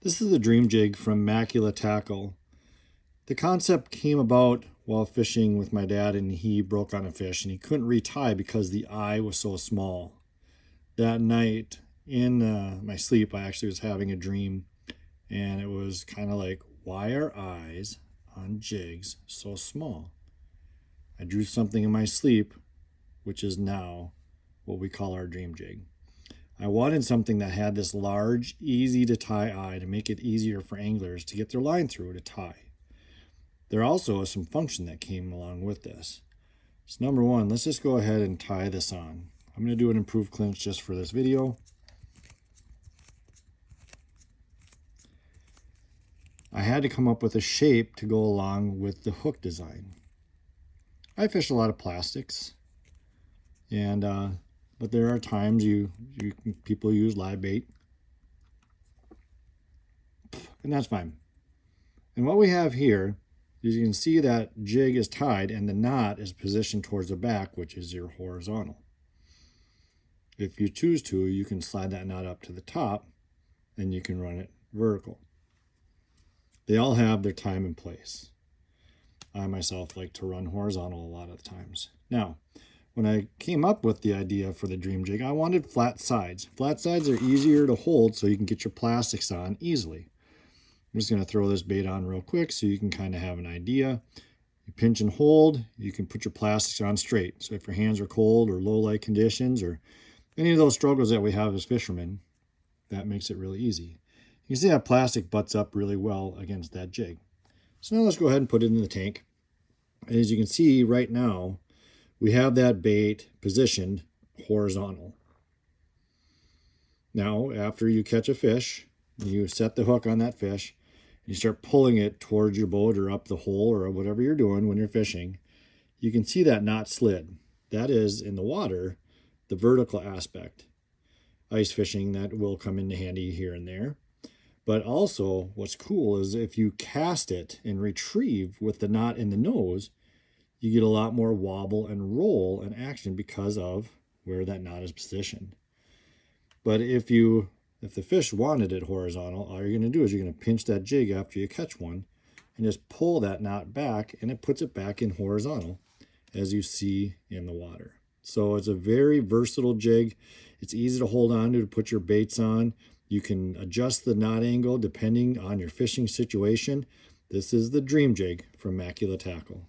This is the Dream Jig from Macula Tackle. The concept came about while fishing with my dad, and he broke on a fish and he couldn't retie because the eye was so small. That night in my sleep, I actually was having a dream, and it was kind of like, why are eyes on jigs so small? I drew something in my sleep, which is now what we call our Dream Jig. I wanted something that had this large, easy to tie eye to make it easier for anglers to get their line through to tie. There also is some function that came along with this. So number one, let's just go ahead and tie this on. I'm going to do an improved clinch just for this video. I had to come up with a shape to go along with the hook design. I fish a lot of plastics, and but there are times people use live bait, and that's fine. And what we have here is you can see that jig is tied and the knot is positioned towards the back, which is your horizontal. If you choose to, you can slide that knot up to the top and you can run it vertical. They all have their time and place. I myself like to run horizontal a lot of times. Now, when I came up with the idea for the Dream Jig, I wanted flat sides. Flat sides are easier to hold so you can get your plastics on easily. I'm just going to throw this bait on real quick so you can kind of have an idea. You pinch and hold, you can put your plastics on straight. So if your hands are cold or low light conditions or any of those struggles that we have as fishermen, that makes it really easy. You can see that plastic butts up really well against that jig. So now let's go ahead and put it in the tank. And as you can see right now, we have that bait positioned horizontal. Now, after you catch a fish, you set the hook on that fish, and you start pulling it towards your boat or up the hole or whatever you're doing when you're fishing, you can see that knot slid. That is, in the water, the vertical aspect. Ice fishing, that will come into handy here and there. But also, what's cool is if you cast it and retrieve with the knot in the nose, you get a lot more wobble and roll and action because of where that knot is positioned. But if the fish wanted it horizontal, all you're going to do is you're going to pinch that jig after you catch one and just pull that knot back, and it puts it back in horizontal as you see in the water. So it's a very versatile jig. It's easy to hold on to put your baits on. You can adjust the knot angle depending on your fishing situation. This is the Dream Jig from Macula Tackle.